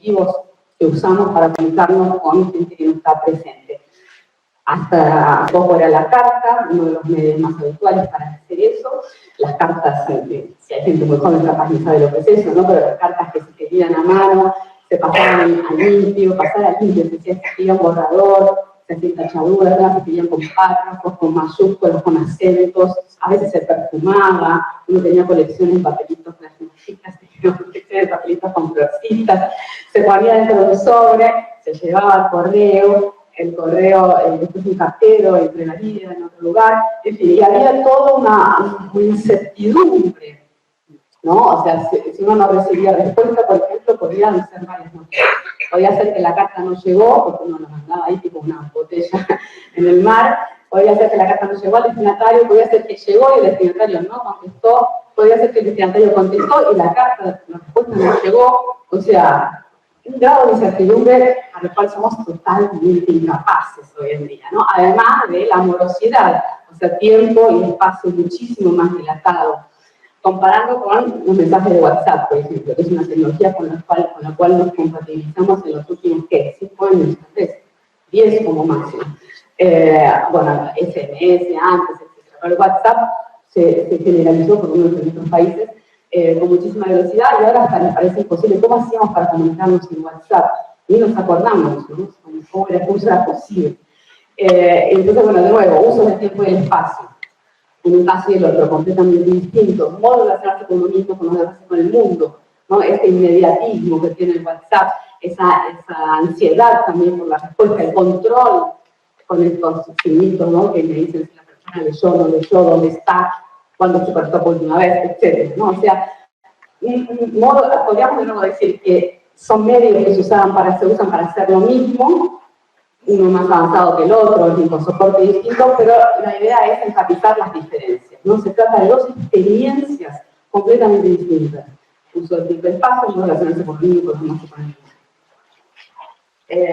dispositivos que usamos para comunicarnos con gente que no está presente. Hasta poco era la carta, uno de los medios más habituales para hacer eso. Las cartas, si hay gente muy joven capaz ni sabe lo que es eso, ¿no? Pero las cartas que se escribían a mano, se pasaban a limpio, pasar a limpio, se escribía un borrador, se hacían tachaduras, se escribían con párrafos, con mayúsculas, con acentos, a veces se perfumaba, uno tenía colecciones de papelitos plasmáticas, de papelitos con florcitas, se ponía dentro de un sobre, se llevaba al correo, el correo, después un cartero entregaría en otro lugar, en fin, y había toda una incertidumbre, ¿no? O sea, si uno no recibía respuesta, por ejemplo, podían ser varias noticias. Podía ser que la carta no llegó, porque uno la mandaba ahí tipo una botella en el mar, podía ser que la carta no llegó al destinatario, podía ser que llegó y el destinatario no contestó, podía ser que el destinatario contestó y la respuesta no llegó, o sea, un grado de incertidumbre al cual somos totalmente incapaces hoy en día, ¿no? Además de la morosidad, o sea, tiempo y espacio muchísimo más dilatado, comparando con un mensaje de WhatsApp, por ejemplo, que es una tecnología con la cual nos compatibilizamos en los últimos, ¿qué? 5 años, 10 como máximo. Bueno, SMS antes, etc. Pero WhatsApp se generalizó por uno de nuestros países con muchísima velocidad y ahora hasta nos parece imposible. ¿Cómo hacíamos para comunicarnos en WhatsApp? Ni nos acordamos, ¿no? ¿Cómo era posible? Entonces, bueno, de nuevo, uso del tiempo y el espacio. En un caso y el otro, completamente distinto. Modo de relacionarse con uno mismo, con relacionarse con el mundo, ¿no? Este inmediatismo que tiene el WhatsApp, esa ansiedad también por la respuesta, el control con estos signitos, ¿no? Que me dicen si la persona leyó, no leyó, dónde está, cuándo se conectó por última vez, etc., ¿no? O sea, podríamos de nuevo decir que son medios que se usan para hacer lo mismo, uno más avanzado que el otro, con soporte distinto, pero la idea es enfatizar las diferencias, ¿no? Se trata de dos experiencias completamente distintas. Uso del tiempo y espacio, no relacionarse con el mundo, con el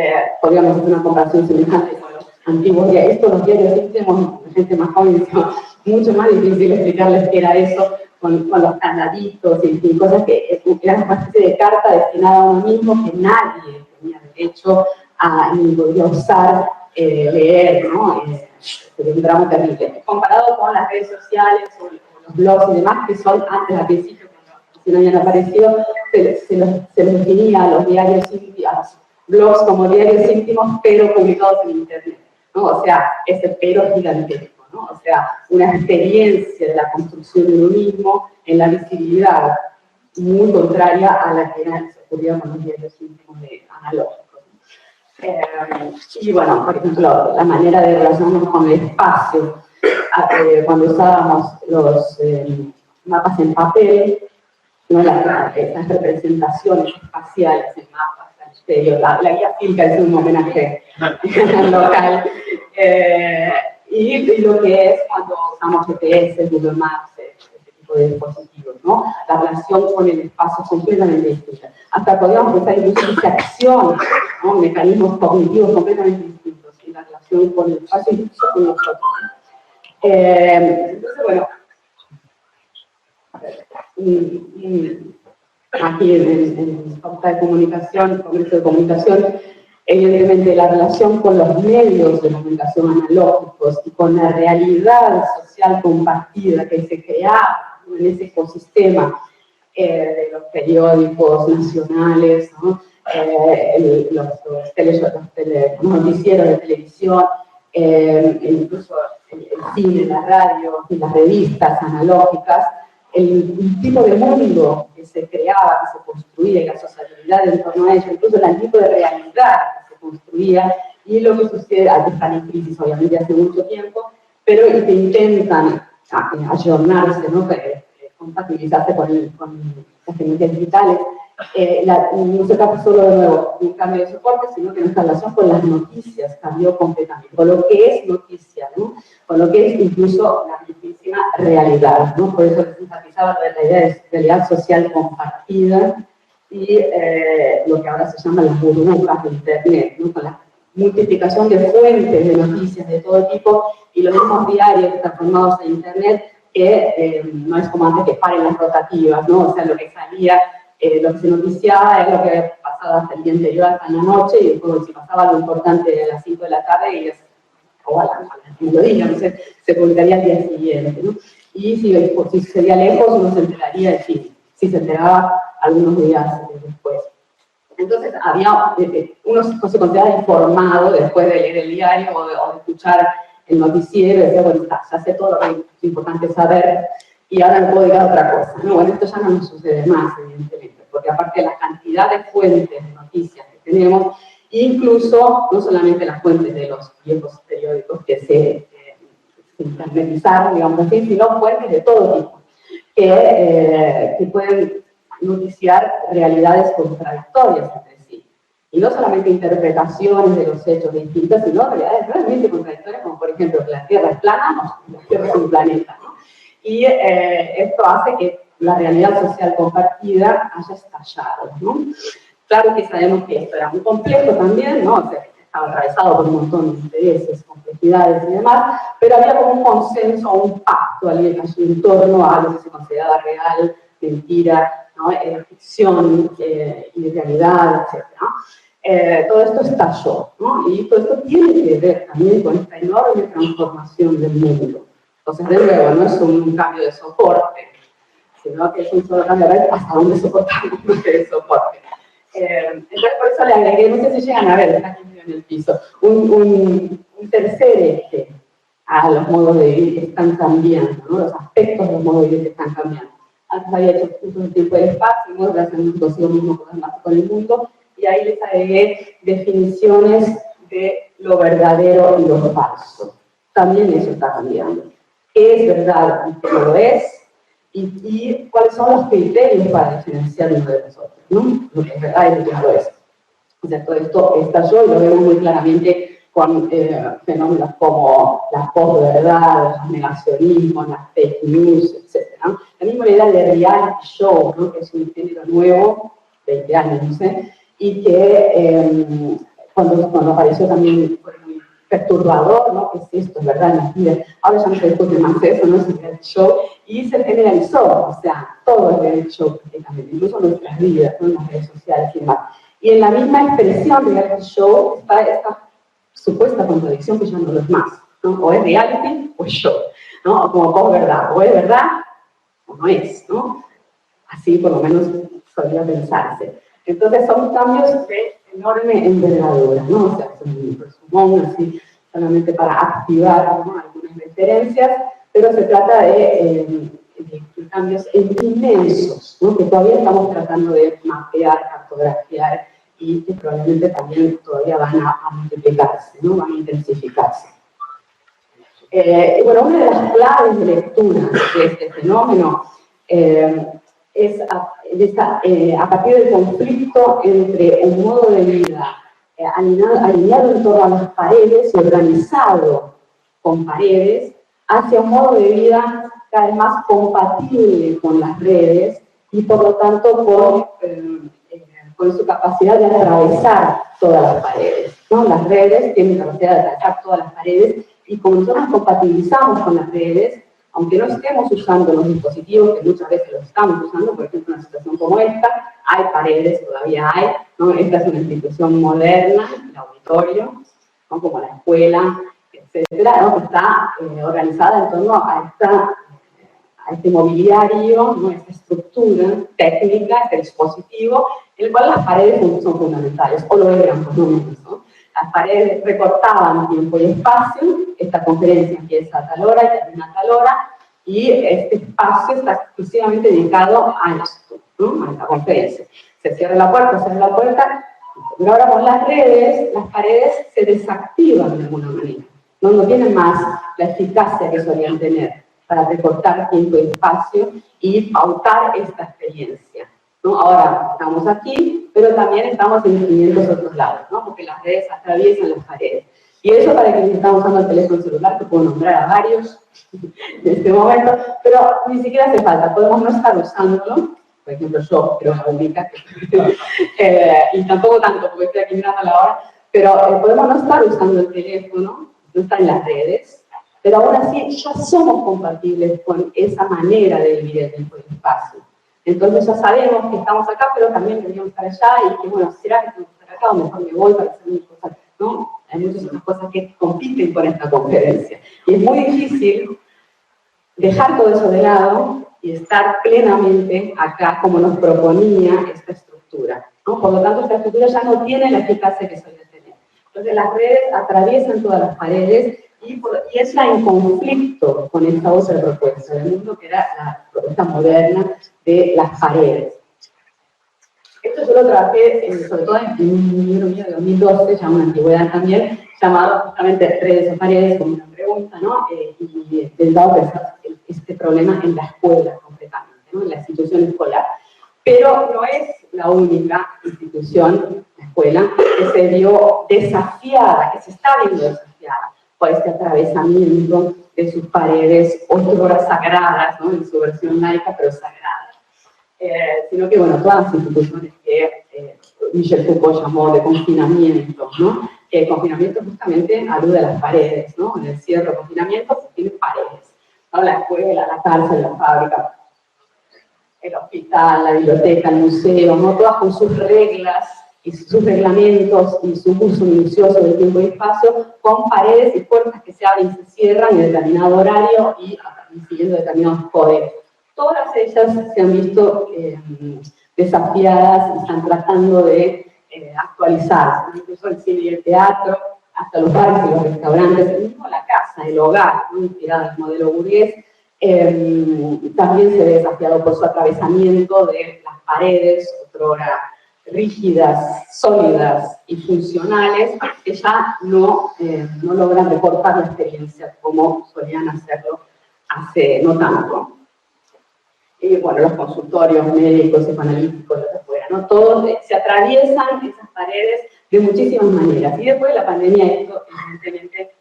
podríamos hacer una comparación semejante con los antiguos diarios. Esto los diarios íntimos, la gente más joven, mucho más difícil explicarles qué era eso, con los candaditos y cosas que eran una especie de carta destinada a uno mismo que nadie tenía derecho ni podía usar, leer, ¿no? Sería un drama terrible. Comparado con las redes sociales o los blogs y demás, que son antes, al principio, cuando no habían aparecido, se les definía a los diarios íntimos, a los blogs como diarios íntimos, pero publicados en Internet, ¿no? O sea, ese pero gigantesco, ¿no? O sea, una experiencia de la construcción de uno mismo en la visibilidad muy contraria a la que ocurría con los diarios íntimos analógicos. Y bueno, por ejemplo, la manera de relacionarnos con el espacio, cuando usábamos los mapas en papel, ¿no? Esas representaciones espaciales en mapas al exterior, la guía Filca es un homenaje local, y lo que es cuando usamos GPS, Google Maps, este tipo de dispositivos, ¿no? La relación con el espacio es completamente distinta. Hasta podríamos pensar incluso en acción, ¿no? Mecanismos cognitivos completamente distintos en la relación con el espacio y incluso con nosotros. Entonces, bueno, aquí en Facultad de Comunicación, Congreso de Comunicación, evidentemente la relación con los medios de comunicación analógicos y con la realidad social compartida que se crea en ese ecosistema de los periódicos nacionales, ¿no? Los noticieros de televisión, incluso el cine, la radio y las revistas analógicas, el tipo de mundo que se creaba, que se construía, y la sociabilidad en torno a ello, incluso el tipo de realidad que se construía, y lo que sucede, aquí están en crisis obviamente hace mucho tiempo, pero que intentan ayornarse, ¿no? Compatibilizarse con las tecnologías digitales. No se trata solo de nuevo de un cambio de soporte, sino que nuestra relación con las noticias cambió completamente, con lo que es noticia, ¿no? Con lo que es incluso la mismísima realidad, ¿no? Por eso les enfatizaba la idea de realidad social compartida y lo que ahora se llama las burbujas de Internet, ¿no? Con la multiplicación de fuentes de noticias de todo tipo y los mismos diarios transformados en Internet, que no es como antes que paren las rotativas, ¿no? O sea, lo que salía lo que se noticiaba es lo que había pasado hasta el día anterior, hasta en la noche, y después si pasaba algo importante a las 5 de la tarde, y o a las mediodía, no sé, se publicaría al día siguiente, ¿no? Y si sería lejos, uno se enteraría, en fin, si se enteraba algunos días después. Entonces, uno se consideraba informado después de leer el diario o de escuchar el noticiero, y decía, bueno, ya sé todo lo que es importante saber, y ahora me puedo dedicar a otra cosa. No, bueno, esto ya no nos sucede más, evidentemente, porque aparte de la cantidad de fuentes de noticias que tenemos, incluso no solamente las fuentes de los viejos periódicos que se internetizaron, digamos así, sino fuentes de todo tipo, que pueden noticiar realidades contradictorias entre sí. Y no solamente interpretaciones de los hechos distintas, sino realidades realmente contradictorias, como por ejemplo que la Tierra es plana o la Tierra es un planeta, ¿no? Y esto hace que la realidad social compartida haya estallado, ¿no? Claro que sabemos que esto era muy complejo también, ¿no? O sea, estaba atravesado por un montón de intereses, complejidades y demás, pero había como un consenso, un pacto allí en torno a lo que se consideraba real, mentira, ¿no? Ficción y realidad, etc. Todo esto estalló, ¿no? Y todo esto tiene que ver también con esta enorme transformación del mundo. Entonces, de nuevo, no es un cambio de soporte, sino que es un solo cambio de ver hasta dónde soportamos el soporte. Entonces, por eso le agregué, no sé si llegan a ver, está aquí en el piso, un tercer eje a los modos de vivir que están cambiando, ¿no? Los aspectos de los modos de vivir que están cambiando. Antes había hecho un tiempo del espacio, ¿no? Relacionando consigo mismo con el mundo, y ahí les agregué definiciones de lo verdadero y lo falso. También eso está cambiando. ¿Qué es verdad y qué no lo es? Y cuáles son los criterios para diferenciar uno de los otros, ¿no? Lo que es verdad y lo que no lo es. O sea, todo esto estalló y lo vemos muy claramente con fenómenos como la posverdad, el negacionismo, las fake news, etc. ¿no? La misma idea de reality show, ¿no? Que es un género nuevo, 20 años, no sé, y que cuando apareció también fue muy perturbador, ¿no? ¿Qué es esto? ¿Es verdad? Mentira. Ahora ya no se discute más de eso, ¿no? Es un reality show. Y se generalizó, o sea, todo es reality show prácticamente, incluso nuestras vidas, ¿no? En las redes sociales y demás. Y en la misma expresión de reality show está esta supuesta contradicción que ya no lo es más, ¿no? O es reality o es show, ¿no? O como verdad, o es verdad o no es, ¿no? Así por lo menos solía pensarse. Entonces son cambios de enorme envergadura, ¿no? O sea, es un resumón así solamente para activar, ¿no? Algunas referencias, pero se trata de cambios inmensos, ¿no? Que todavía estamos tratando de mapear, cartografiar y que probablemente también todavía van a multiplicarse, ¿no? Van a intensificarse. Bueno, una de las claves de lectura de este fenómeno es a partir del conflicto entre un modo de vida alineado en torno a las paredes y organizado con paredes, hacia un modo de vida cada vez más compatible con las redes y por lo tanto con su capacidad de atravesar todas las paredes, ¿no? Las redes tienen capacidad de atravesar todas las paredes y como nosotros compatibilizamos con las redes, aunque no estemos usando los dispositivos, que muchas veces los estamos usando, por ejemplo, en una situación como esta, hay paredes, todavía hay, ¿no? Esta es una institución moderna, el auditorio, ¿no? Como la escuela, etcétera, ¿no? Que está organizada en torno a este mobiliario, ¿no? Esta estructura técnica, este dispositivo, en el cual las paredes son fundamentales, o lo eran por lo menos, ¿no? Las paredes recortaban tiempo y espacio, esta conferencia empieza a tal hora y termina a tal hora, y este espacio está exclusivamente dedicado a esto, ¿no? A esta conferencia. Se cierra la puerta, pero ahora con las redes, las paredes se desactivan de alguna manera, ¿no? No tienen más la eficacia que solían tener para recortar tiempo y espacio y pautar esta experiencia, ¿no? Ahora estamos aquí, pero también estamos en 500 otros lados, ¿no? Porque las redes atraviesan las paredes. Y eso para quienes están usando el teléfono celular, que puedo nombrar a varios en este momento, pero ni siquiera hace falta, podemos no estar usándolo. Por ejemplo, yo creo la única, y tampoco tanto, porque estoy aquí mirando a la hora, pero podemos no estar usando el teléfono, no estar en las redes, pero aún así ya somos compatibles con esa manera de vivir el tiempo y el espacio. Entonces ya sabemos que estamos acá, pero también deberíamos estar allá, y que bueno, ¿será que tengo que estar acá o mejor me voy para hacer mis cosas? ¿No? Hay muchas otras cosas que compiten con esta conferencia. Y es muy difícil dejar todo eso de lado y estar plenamente acá como nos proponía esta estructura, ¿no? Por lo tanto, esta estructura ya no tiene la eficacia que solía tener. Entonces, las redes atraviesan todas las paredes y entra en conflicto con esta otra propuesta del mundo, que era la propuesta moderna de las paredes. Esto yo lo trabajé sobre todo en un libro mío de 2012, ya una antigüedad también, llamado justamente Redes o Paredes, como una pregunta, ¿no? Y intentado pensar este problema en la escuela concretamente, ¿no? En la institución escolar. Pero no es la única institución, la escuela, que se vio desafiada, que se está viendo desafiada por este atravesamiento de sus paredes, otrora sagradas, ¿no? En su versión laica, pero sagradas. Sino que, bueno, todas las instituciones que Michel Foucault llamó de confinamiento, ¿no? Que el confinamiento justamente alude a las paredes, ¿no? En el cierre de confinamiento se tiene paredes, ¿no? La escuela, la cárcel, la fábrica, el hospital, la biblioteca, el museo, ¿no? Todas con sus reglas y sus reglamentos y su uso minucioso del tiempo y espacio, con paredes y puertas que se abren y se cierran en determinado horario y siguiendo determinados poderes. Todas ellas se han visto desafiadas y están tratando de actualizarse, incluso el cine y el teatro, hasta los bares y los restaurantes, mismo la casa, el hogar, ¿no? Inspirado en el modelo burgués, también se ve desafiado por su atravesamiento de las paredes, otrora rígidas, sólidas y funcionales, que ya no logran recortar la experiencia como solían hacerlo hace no tanto. Y bueno, los consultorios médicos, psicoanalíticos, lo que fuera, ¿no? Todos se atraviesan esas paredes de muchísimas maneras. Y después de la pandemia esto evidentemente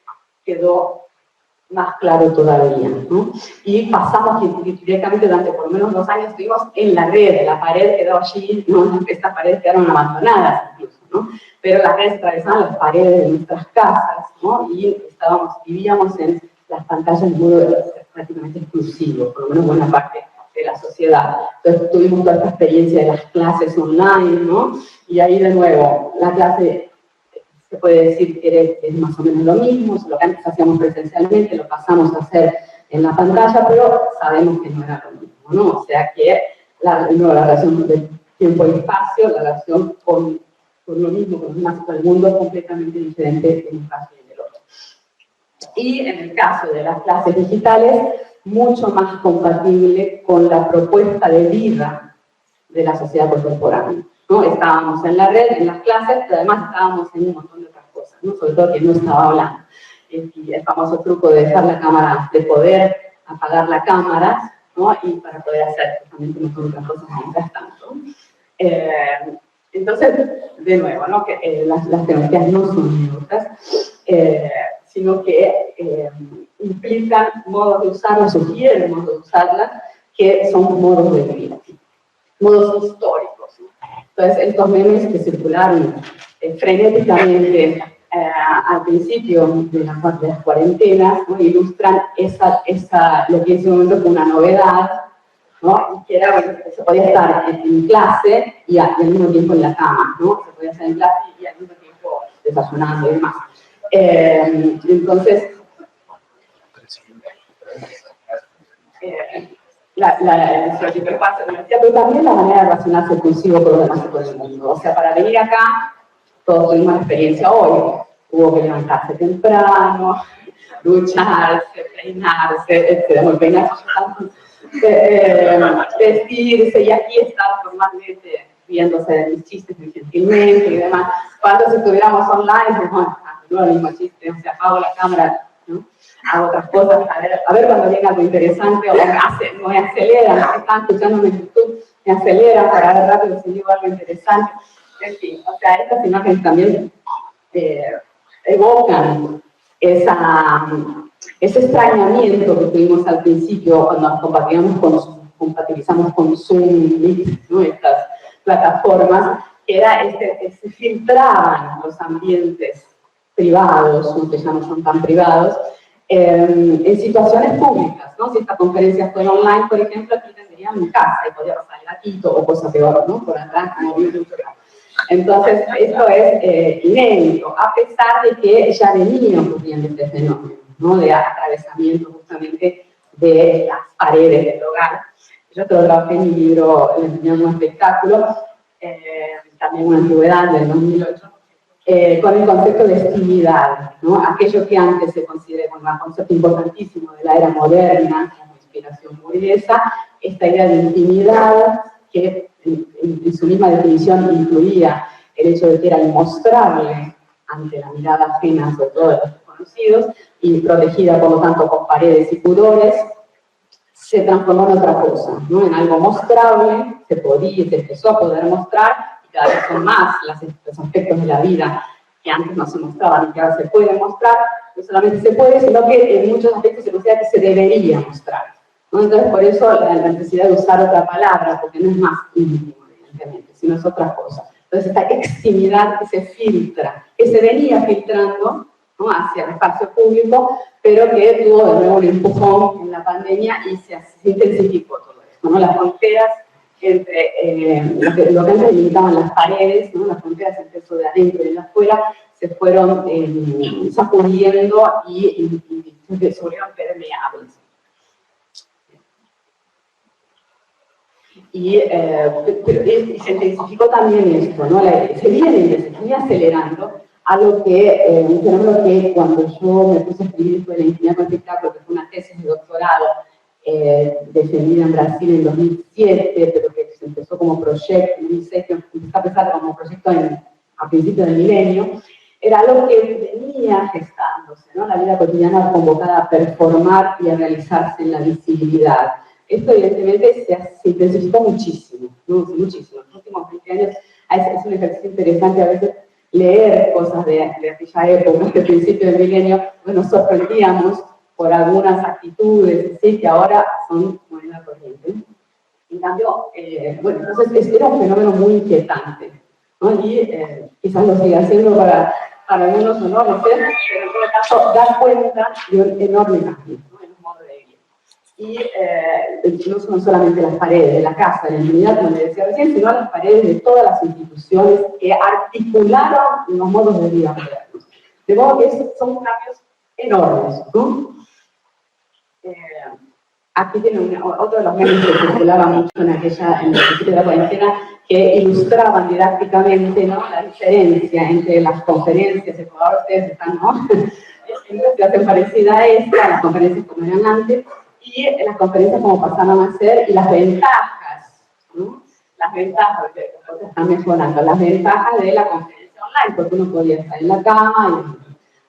quedó más claro todavía, ¿no? Y pasamos directamente durante por lo menos 2 años, estuvimos en la red, la pared quedó allí, ¿no? Estas paredes quedaron abandonadas incluso, ¿no? Pero las redes atravesaban las paredes de nuestras casas, ¿no? Y vivíamos en las pantallas de modo prácticamente exclusivo, por lo menos buena parte de la sociedad. Entonces tuvimos toda esta experiencia de las clases online, ¿no? Y ahí de nuevo, la clase se puede decir que es más o menos lo mismo, lo que antes hacíamos presencialmente, lo pasamos a hacer en la pantalla, pero sabemos que no era lo mismo, ¿no? O sea que la relación del tiempo y espacio, la relación con lo mismo, con los demás, con el mundo es completamente diferente en un caso y en el otro. Y en el caso de las clases digitales, mucho más compatible con la propuesta de vida de la sociedad contemporánea, ¿no? Estábamos en la red, en las clases, pero además estábamos en un montón de otras cosas, ¿no? Sobre todo que no estaba hablando. Y el famoso truco de dejar la cámara, de poder apagar la cámara, ¿no? Y para poder hacer justamente un montón de otras cosas mientras tanto. Entonces, de nuevo, ¿no? Que las tecnologías no son neutras, sino que implican modos de usarlas, sugieren modos de usarlas, que son modos de vida, modos históricos, ¿no? Entonces, estos memes que circularon frenéticamente al principio de las cuarentenas, ¿no? Ilustran lo que en ese momento fue una novedad, ¿no? Que era, bueno, que se podía estar en clase y al mismo tiempo en la cama, ¿no? Se podía estar en clase y al mismo tiempo desayunando y demás. Entonces, la interfaz, pero también la manera de relacionarse consigo con los demás y con el mundo. O sea, para venir acá, todos tuvimos la experiencia hoy. Hubo que levantarse temprano, ducharse, peinarse, vestirse, y aquí estar formalmente riéndose de mis chistes muy gentilmente y demás. Cuando si estuviéramos online, bueno, no el mismo chiste, o sea, apago la cámara, ¿no? Hago otras cosas, a ver cuando viene algo interesante, o me acelera, ¿no? Están escuchándome en YouTube, me acelera para ver rápido si digo algo interesante. En fin, o sea, estas imágenes también evocan ese extrañamiento que tuvimos al principio cuando nos compatibilizamos con Zoom, ¿no? Estas plataformas, que era se filtraban los ambientes privados, ¿no? Que ya no son tan privados, en situaciones públicas, ¿no? Si esta conferencia fuera online, por ejemplo, aquí tendría quedaba en casa y podía pasar el gatito o cosa peor, ¿no? Por atrás, como vive mucho gato. Entonces, esto es inédito, a pesar de que ya venía ocurriendo este fenómeno, ¿no? De atravesamiento justamente de las paredes del hogar. Yo te lo trabajé en mi libro, El enseñando un espectáculo, también una antigüedad del 2008, con el concepto de intimidad, ¿no? Aquello que antes se considera como un concepto importantísimo de la era moderna, como inspiración burguesa, esta idea de intimidad que en su misma definición incluía el hecho de que era inmostrable ante la mirada ajena, sobre todo de los desconocidos, y protegida por lo tanto con paredes y pudores, se transformó en otra cosa, ¿no? En algo mostrable, se empezó a poder mostrar, y cada vez son más los aspectos de la vida que antes no se mostraban y que ahora se pueden mostrar. No solamente se puede, sino que en muchos aspectos se considera que se debería mostrar, ¿no? Entonces, por eso la necesidad de usar otra palabra, porque no es más íntimo, evidentemente, sino es otra cosa. Entonces, esta extimidad que se filtra, que se venía filtrando, ¿no? Hacia el espacio público, pero que tuvo de nuevo un empujón en la pandemia y se intensificó todo esto, ¿no? Las fronteras entre lo que antes limitaban las paredes, ¿no? Las fronteras entre eso de adentro y de afuera, se fueron sacudiendo y se volvieron permeables. Y se intensificó también esto, ¿no? Se viene acelerando algo que, un fenómeno que cuando yo me puse a escribir fue la intimidad con espectáculo, que fue una tesis de doctorado defendida en Brasil en 2007, pero que se empezó como proyecto en 2006, que empezó a empezar como proyecto a principios del milenio, era algo que venía gestándose, ¿no? La vida cotidiana convocada a performar y a realizarse en la visibilidad. Esto evidentemente se intensificó muchísimo, ¿no? Muchísimo. En los últimos 20 años es un ejercicio interesante a veces leer cosas de aquella época, de principio del milenio, pues nos sorprendíamos por algunas actitudes, ¿sí? Que ahora son moneda corriente. En cambio, bueno, entonces era un fenómeno muy inquietante, ¿no? Y quizás lo siga haciendo para algunos o no, no sé, pero en todo caso da cuenta de un enorme cambio, ¿no? En un modo de vida. Y no son solamente las paredes de la casa, de la intimidad, como le decía recién, sino las paredes de todas las instituciones que articularon los modos de vida modernos. De modo que son cambios enormes, ¿no? Aquí tiene otro de los memes que circulaba mucho en el principio de la cuarentena, que ilustraban didácticamente, ¿no? La diferencia entre las conferencias, ahora ustedes están, ¿no? Se hacen parecida a esta, las conferencias como eran antes, y las conferencias como pasaron a ser, y las ventajas, ¿no? Las ventajas, porque se están mejorando, las ventajas de la conferencia online, porque uno podía estar en la cama,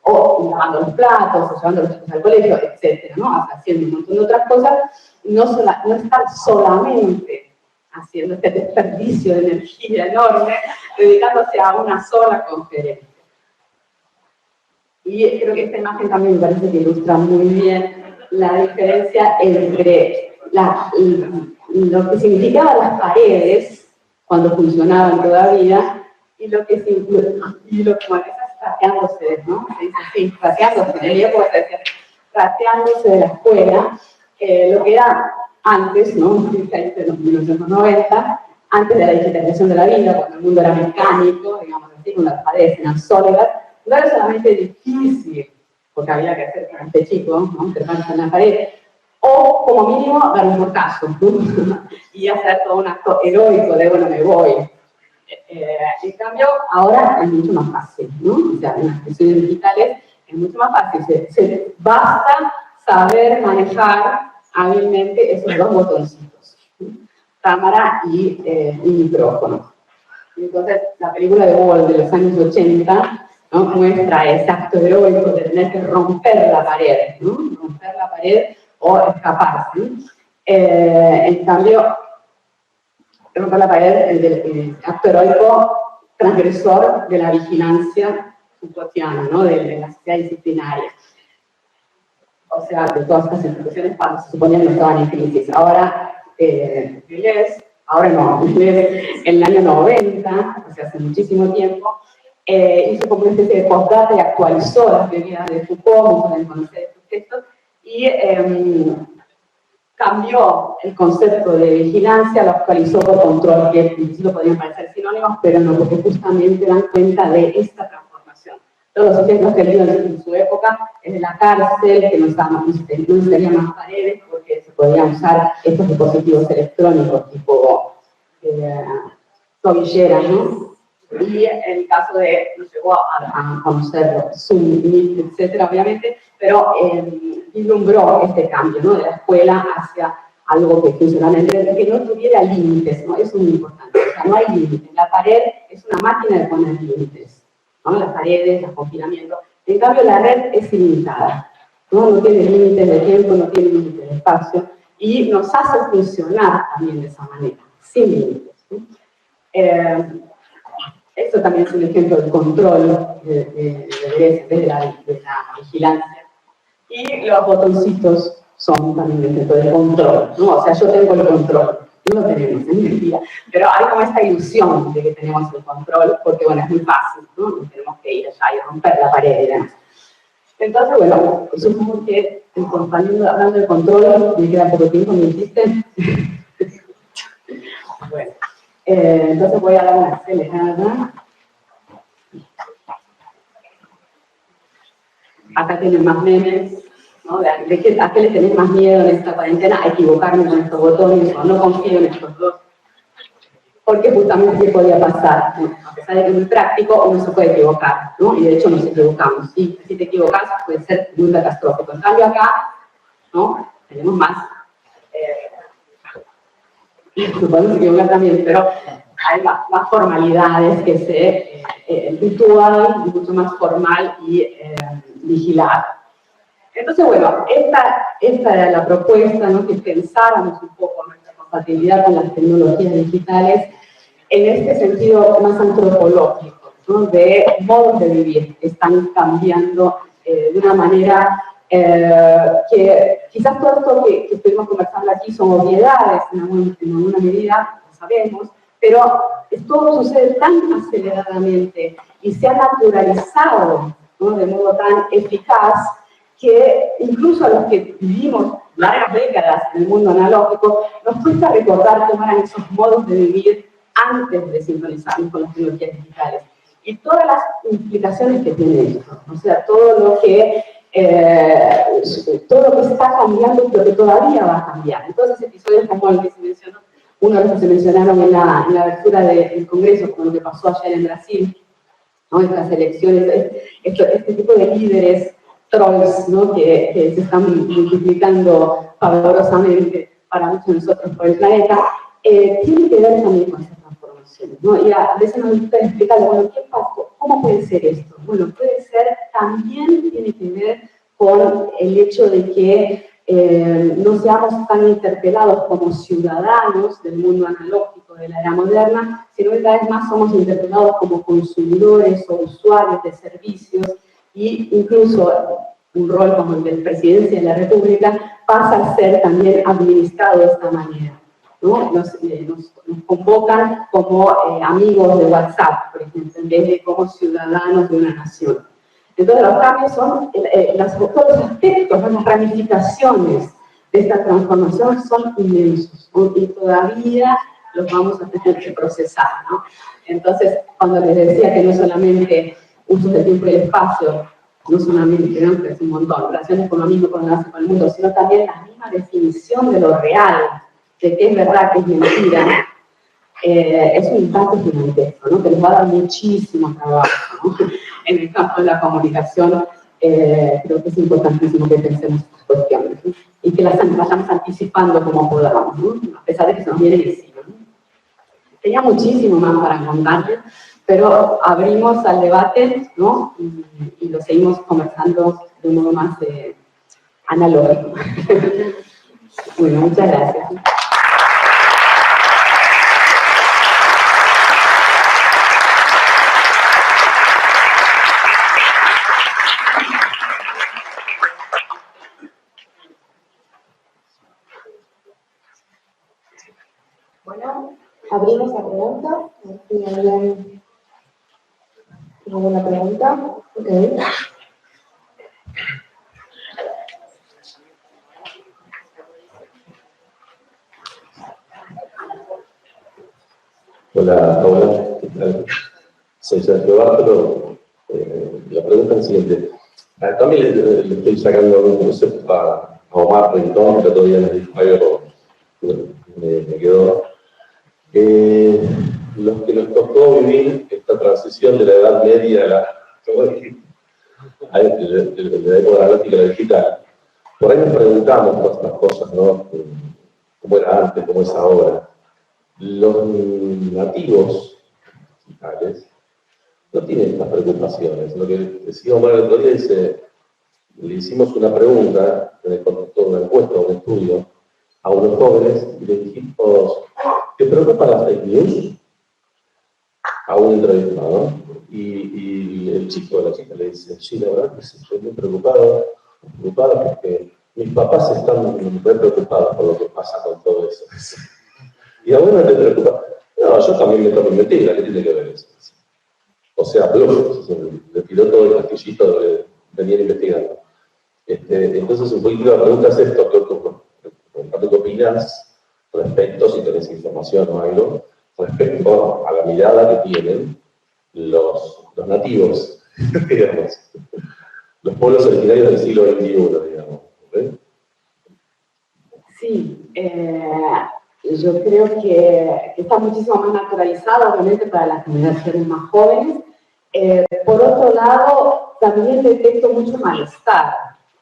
o lavando los platos, o llevando los chicos al colegio, etcétera, ¿no? Haciendo un montón de otras cosas, no estar solamente haciendo este desperdicio de energía enorme, dedicándose a una sola conferencia. Y creo que esta imagen también me parece que ilustra muy bien la diferencia entre lo que significaban las paredes cuando funcionaban todavía y lo que trateándose, ¿no? Se dice así, trateándose, en el época se decía, trateándose de la escuela, lo que era antes, ¿no? En los 1990, antes de la digitalización de la vida, cuando el mundo era mecánico, digamos así, cuando las paredes eran sólidas, no era solamente difícil, porque había que hacer con este chico, ¿no? Treparse en la pared, o como mínimo dar un portazo, ¿no? Y hacer todo un acto heroico de, bueno, me voy. En cambio, ahora es mucho más fácil, ¿no? O sea, en las cuestiones digitales es mucho más fácil. Basta saber manejar hábilmente esos dos botoncitos, ¿no? Cámara y micrófono. Entonces, la película de Wall de los años 80, ¿no? Muestra ese acto heroico de tener que romper la pared, ¿no? Romper la pared o escaparse, ¿no? En cambio, romper la pared, el acto heroico transgresor de la vigilancia Foucaultiana, ¿no? De la sociedad disciplinaria. O sea, de todas estas instituciones cuando se suponía que no estaban en crisis. Ahora, Deleuze, ahora no, Deleuze en el año 90, o sea, hace muchísimo tiempo, hizo como una especie de postdata y actualizó las teorías de Foucault, muchos deben conocer estos textos, y cambió el concepto de vigilancia, lo actualizó por control, que en principio podrían parecer sinónimos, pero no, porque justamente dan cuenta de esta transformación. Todos los ejemplos que vieron en su época es de la cárcel, que no instalaría más paredes, porque se podían usar estos dispositivos electrónicos tipo tobilleras, ¿no? Y en el caso de, no llegó a conocer Zoom, Meet, etcétera, obviamente, pero vislumbró este cambio, ¿no? De la escuela hacia algo que funcionalmente, que no tuviera límites, ¿no? Eso es muy importante, o sea, no hay límites. La pared es una máquina de poner límites, ¿no? Las paredes, los confinamientos. En cambio, la red es ilimitada, ¿no? No tiene límites de tiempo, no tiene límites de espacio, y nos hace funcionar también de esa manera, sin límites, ¿no? Esto también es un ejemplo de control de deberes en vez de la vigilancia. Y los botoncitos son también un ejemplo de control, ¿no? O sea, yo tengo el control, no lo tenemos en mi vida, pero hay como esta ilusión de que tenemos el control, porque bueno, es muy fácil, ¿no? No tenemos que ir allá y romper la pared y demás. Entonces, bueno, supongo que el compañero hablando de control, me queda poco tiempo, ¿me hiciste? Bueno. Entonces voy a dar una acelerada. Acá tienen más memes, ¿no? ¿A qué le tenéis más miedo en esta cuarentena? A equivocarme con estos botones, o no confío en estos dos. Porque justamente, ¿qué podía pasar? A pesar de que es muy práctico, uno se puede equivocar, ¿no? Y de hecho nos equivocamos. Y si te equivocas, puede ser muy catastrófico. En cambio acá, ¿no? Tenemos más. Nos podemos equivocar también, pero hay más formalidades que se ritual, mucho más formal y vigilado. Entonces, bueno, esta era la propuesta, ¿no? Que pensáramos un poco nuestra compatibilidad con las tecnologías digitales en este sentido más antropológico, ¿no? De modos de vivir que están cambiando de una manera que quizás todo esto que estuvimos conversando aquí son obviedades en alguna medida, lo sabemos, pero todo sucede tan aceleradamente y se ha naturalizado, ¿no? De modo tan eficaz que incluso a los que vivimos largas décadas en el mundo analógico nos cuesta recordar cómo eran esos modos de vivir antes de sincronizarnos con las tecnologías digitales. Y todas las implicaciones que tiene esto, o sea, todo lo que está cambiando, pero que todavía va a cambiar. Entonces, episodios como el que se mencionó, uno de los que se mencionaron en la abertura del Congreso, como lo que pasó ayer en Brasil, ¿no? Estas elecciones, este tipo de líderes trolls, ¿no? que se están multiplicando favorosamente para muchos de nosotros por el planeta, tiene que ver también con esta transformación, ¿no? Y a veces nos gusta explicar, bueno, ¿qué pasó? ¿Cómo puede ser esto? Bueno, puede ser, también tiene que ver con el hecho de que no seamos tan interpelados como ciudadanos del mundo analógico de la era moderna, sino que cada vez más somos interpelados como consumidores o usuarios de servicios, y incluso un rol como el de Presidencia de la República pasa a ser también administrado de esta manera, ¿no? Nos convocan como amigos de WhatsApp, por ejemplo, en vez de como ciudadanos de una nación. Entonces los cambios son, todos los aspectos, ¿no? Las ramificaciones de esta transformación son inmensos, ¿no? Y todavía los vamos a tener que procesar, ¿no? Entonces, cuando les decía que no solamente uso del tiempo y el espacio, no solamente, ¿no? Que es un montón, relaciones con lo mismo, con el mundo, sino también la misma definición de lo real, de qué es verdad, qué es mentira, es un impacto gigantesco, ¿no? Que nos va a dar muchísimo trabajo, ¿no? En el campo de la comunicación, creo que es importantísimo que pensemos estas cuestiones, ¿no? Y que las vayamos anticipando como podamos, ¿no? A pesar de que se nos viene encima, ¿no? Tenía muchísimo más para contarles, pero abrimos al debate, ¿no? Y lo seguimos conversando de un modo más analógico. Bueno, muchas gracias. Bueno, abrimos la pregunta. ¿Hay alguna pregunta? Ok. Hola, Paula, ¿qué tal? Soy Sergio Bartolo. La pregunta es la siguiente. También le estoy sacando algún concepto a Omar Rentón, que todavía me dijo algo, me quedó. Los que nos tocó vivir esta transición de la Edad Media a la época analógica a la digital, por ahí nos preguntamos todas estas cosas, ¿no? ¿Cómo era antes, cómo es ahora? Los nativos digitales no tienen estas preocupaciones. Lo que decía Omar el otro día dice, le hicimos una pregunta en el contexto de una encuesta, un estudio, a unos jóvenes y les dijimos, ¿te preocupan las fake news? A un entrevistado, ¿no? Y el chico o la chica le dice, sí, la verdad que sí, estoy muy preocupado porque mis papás están muy preocupados por lo que pasa con todo eso. Y a uno te preocupa. No, yo también me tomo mentira, ¿qué tiene que ver eso? O sea, bluff, le tiró todo el castillito de venir investigando. Entonces, un poquito la pregunta es esto, ¿qué opinas respecto, si tenés información o algo, respecto a la mirada que tienen los nativos, digamos, los pueblos originarios del siglo XXI, digamos? ¿Okay? Sí, yo creo que está muchísimo más naturalizado, obviamente, para las generaciones más jóvenes. Por otro lado, también detecto mucho malestar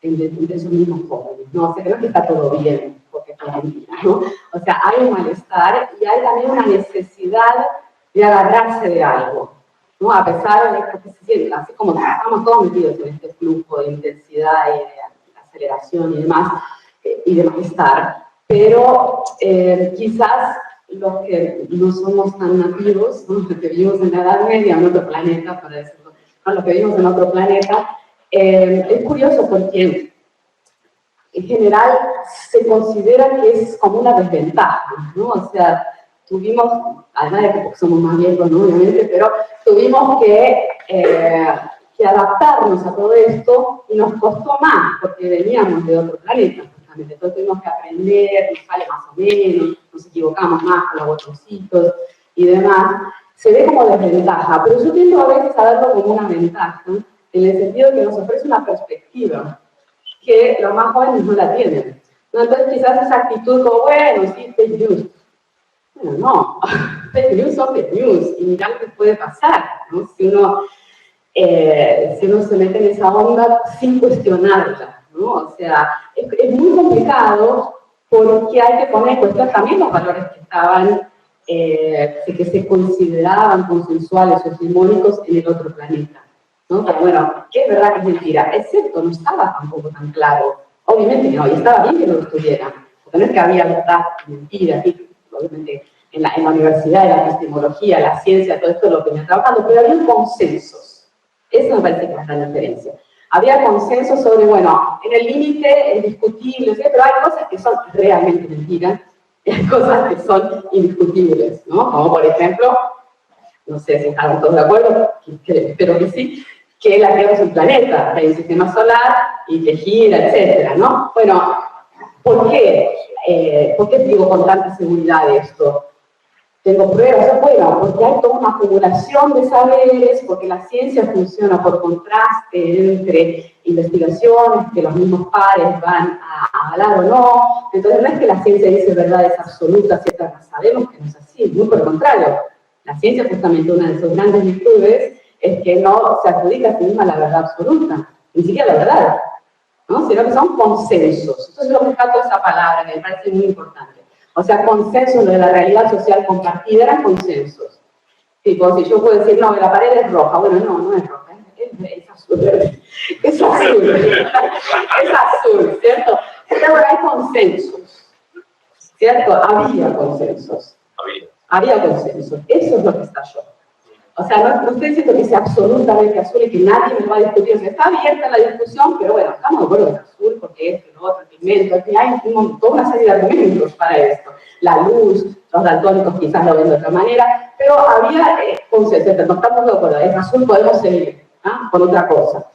entre esos mismos jóvenes, ¿no? O sea, creo que está todo bien, porque está mentira, ¿no? O sea, hay un malestar y hay también una necesidad de agarrarse de algo, ¿no? A pesar de que se siente, así como estamos todos metidos en este flujo de intensidad y de aceleración y demás, y de malestar, pero quizás los que no somos tan nativos, ¿no? Los que vivimos en la Edad Media, en otro planeta, para decirlo, ¿no? Los que vivimos en otro planeta, es curioso porque en general se considera que es como una desventaja, ¿no? O sea, tuvimos, además de que somos más viejos, ¿no? Obviamente, pero tuvimos que adaptarnos a todo esto y nos costó más porque veníamos de otro planeta. Entonces tuvimos que aprender, nos sale más o menos, nos equivocamos más con los botoncitos y demás. Se ve como desventaja, pero yo tiendo a veces a verlo como una ventaja, ¿no? En el sentido de que nos ofrece una perspectiva que los más jóvenes no la tienen, ¿no? Entonces quizás esa actitud como, bueno, sí, fake news. Bueno, no, fake news son fake news y mirá lo que puede pasar, ¿no? Si uno se mete en esa onda sin cuestionarla, ¿no? O sea, es muy complicado porque hay que poner en cuestión también los valores que estaban, que se consideraban consensuales o hegemónicos en el otro planeta, ¿no? Pero bueno, es verdad que es mentira, es cierto, no estaba tampoco tan claro, obviamente no, y estaba bien que no lo estuviera, porque no es que había verdad y mentira, aquí, obviamente en la universidad, en la epistemología, la ciencia, todo esto lo que venía trabajando, pero había consensos. Eso me parece que es la gran diferencia. Había consenso sobre, bueno, en el límite es discutible, ¿sí? Pero hay cosas que son realmente mentiras y hay cosas que son indiscutibles, ¿no? Como por ejemplo, no sé si estamos todos de acuerdo, espero que sí, que la Tierra es un planeta, que hay un sistema solar y que gira, etcétera, ¿no? Bueno, ¿por qué? ¿Por qué digo con tanta seguridad esto? Tengo pruebas, bueno, porque hay toda una acumulación de saberes, porque la ciencia funciona por contraste entre investigaciones que los mismos pares van a avalar o no. Entonces no es que la ciencia dice verdades absolutas, ciertas, sabemos que no es así, muy por el contrario. La ciencia, justamente, una de sus grandes virtudes es que no se adjudica a sí misma la verdad absoluta, ni siquiera la verdad, ¿no? Sino que son consensos. Entonces, lo que rescato esa palabra, que me parece muy importante. O sea, consensos de la realidad social compartida eran consensos. Tipo, si yo puedo decir, no, la pared es roja, bueno, no es roja, es azul. Es azul. Es azul, ¿cierto? Entonces, bueno, hay consensos, ¿cierto? Había consensos. Había consensos. Eso es lo que estalló. O sea, no estoy diciendo que sea absolutamente azul y que nadie me va a discutir. O sea, está abierta la discusión, pero bueno, estamos de acuerdo que es azul porque esto, lo otro, el pigmento, es que hay toda una serie de argumentos para esto. La luz, los daltónicos quizás lo ven de otra manera, pero había consenso, no estamos de acuerdo, es azul, podemos seguir, ¿no? Con otra cosa.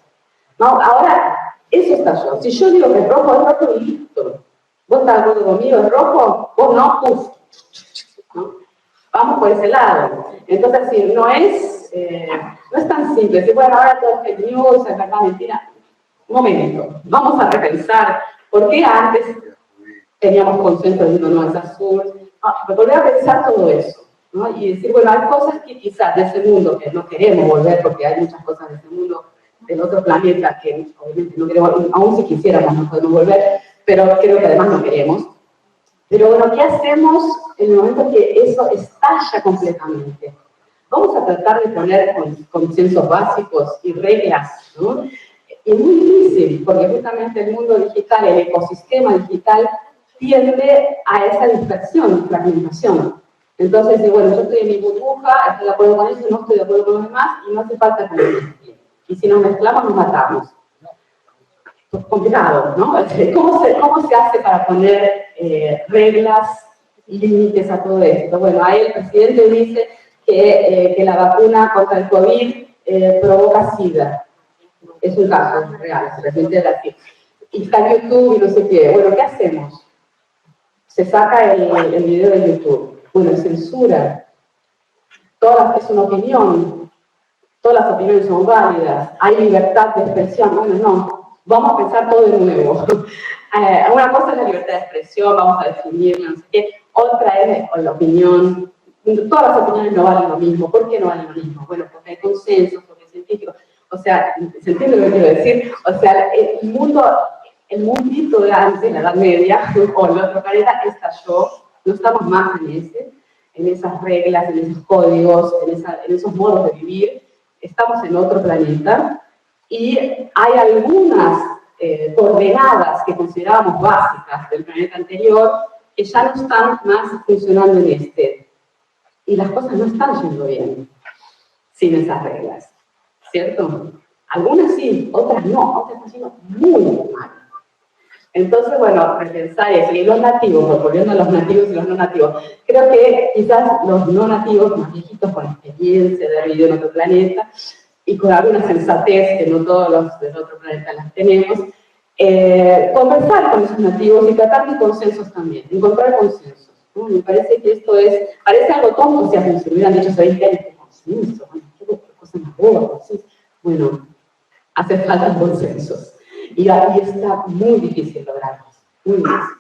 ¿No? Ahora, eso estalló. Si yo digo que es rojo y listo. ¿Vos estás de acuerdo conmigo? ¿Es rojo? ¿Vos no? Uf. ¿No? vamos por ese lado. Entonces, sí, no es tan simple. Si, bueno, ahora todo es fake news, es verdad, mentira. Un momento, vamos a repensar por qué antes teníamos consenso diciendo no es azul. Volver a pensar todo eso, ¿no? Y decir, bueno, hay cosas que quizás de ese mundo que no queremos volver, porque hay muchas cosas de ese mundo, del otro planeta, que obviamente no queremos, aún si quisiéramos no podemos volver, pero creo que además no queremos. Pero bueno, ¿qué hacemos en el momento que eso estalla completamente? Vamos a tratar de poner consensos básicos y reglas, ¿no? Y es muy difícil, porque justamente el mundo digital, el ecosistema digital, tiende a esa dispersión y fragmentación. Entonces, bueno, yo estoy en mi burbuja, estoy de acuerdo con eso, no estoy de acuerdo con los demás, y no hace falta que me mezclen. Y si nos mezclamos, nos matamos. Es complicado, ¿no? ¿Cómo se hace para poner reglas y límites a todo esto? Bueno, ahí el presidente dice que la vacuna contra el COVID provoca SIDA. Es un caso real, se refiere a así. Y está en YouTube y no sé qué. Bueno, ¿qué hacemos? Se saca el video de YouTube. Bueno, censura. Es una opinión. Todas las opiniones son válidas. Hay libertad de expresión. Bueno, no. Vamos a pensar todo de nuevo. Una cosa es la libertad de expresión, vamos a definirla, no sé qué. Otra es la opinión. Todas las opiniones no valen lo mismo. ¿Por qué no valen lo mismo? Bueno, porque hay consensos, porque es científico. O sea, ¿se entiende lo que quiero decir? O sea, el mundito de antes, la Edad Media, o el otro planeta, estalló. No estamos más en esas reglas, en esos códigos, en esos modos de vivir. Estamos en otro planeta. Y hay algunas coordenadas que considerábamos básicas del planeta anterior que ya no están más funcionando en este. Y las cosas no están yendo bien sin esas reglas, ¿cierto? Algunas sí, otras no, otras están yendo muy mal. Entonces, bueno, repensar eso. Y los nativos, volviendo a los nativos y los no nativos, creo que quizás los no nativos, más viejitos, con experiencia de haber vivido en otro planeta, y con alguna sensatez que no todos los del otro planeta las tenemos, conversar con esos nativos y tratar de consensos también, encontrar consensos, ¿no? Me parece que esto parece algo tonto, o sea, si me hubieran dicho hace 20 años, consenso, qué cosa más boba, ¿sí? Bueno, hace falta consensos, y ahí está muy difícil lograrlos, muy difícil.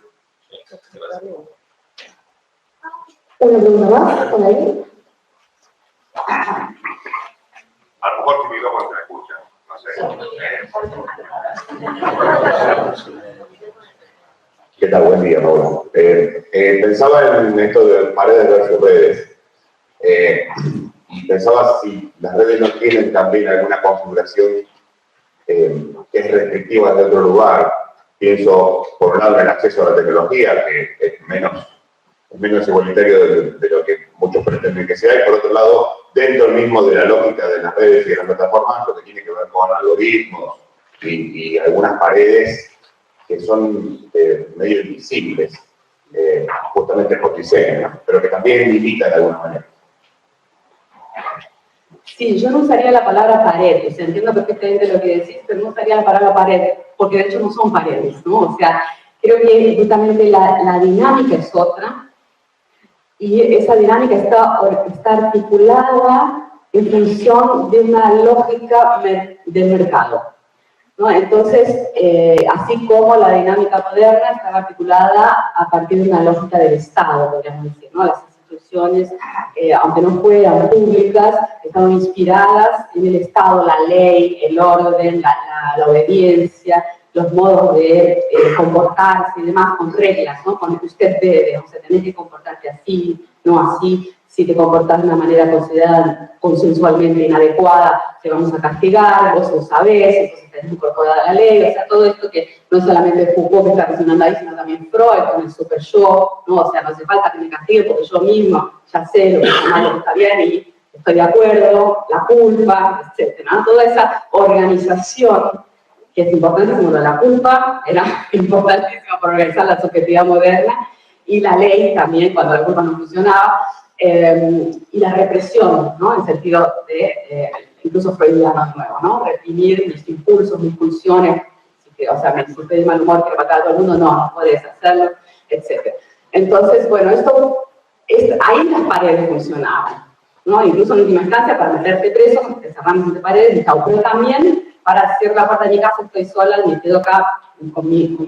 ¿Una pregunta más por ahí? A lo mejor si mi loco no se escucha, no sé. ¿Qué tal? Buen día, Paula. Pensaba en esto de paredes versus redes. Y pensaba si las redes no tienen también alguna configuración que es restrictiva de otro lugar. Pienso, por un lado, en el acceso a la tecnología, que es menos igualitario de lo que muchos pretenden que sea, y por otro lado, dentro mismo de la lógica de las redes y de las plataformas, lo que tiene que ver con algoritmos y algunas paredes que son medio invisibles, justamente por diseño, ¿no? Pero que también limitan de alguna manera. Sí, yo no usaría la palabra pared, o sea, entiendo perfectamente lo que decís, pero no usaría la palabra pared, porque de hecho no son paredes, ¿no? O sea, creo que justamente la dinámica es otra, y esa dinámica está articulada en función de una lógica del mercado, ¿no? Entonces, así como la dinámica moderna está articulada a partir de una lógica del Estado, podríamos decir, ¿no? Las instituciones, aunque no fueran públicas, estaban inspiradas en el Estado, la ley, el orden, la obediencia, los modos de comportarse y demás, con reglas, ¿no? Con lo que usted debe, o sea, tenés que comportarte así, no así. Si te comportas de una manera considerada consensualmente inadecuada, te vamos a castigar, vos lo sabés, entonces tenés incorporada a la ley, o sea, todo esto que no solamente Foucault que está resonando ahí, sino también Freud con el super yo, ¿no? O sea, no hace falta que me castigue porque yo mismo ya sé lo que está mal, lo que está bien y estoy de acuerdo, la culpa, etc., ¿no? Toda esa organización que es importantísima, la culpa era importantísima para organizar la subjetividad moderna, y la ley también, cuando la culpa no funcionaba, y la represión, ¿no? En sentido de, incluso freudiano nuevo, ¿no? Reprimir mis impulsos, mis pulsiones, o sea, si estoy de mal humor, quiero matar a todo el mundo, no podés hacerlo, etc. Entonces, bueno, esto ahí las paredes funcionaban, ¿no? Incluso en última instancia, para meterte preso, te cerramos entre paredes y chau. Pero también, para hacer la puerta de mi casa, estoy sola, me quedo acá conmigo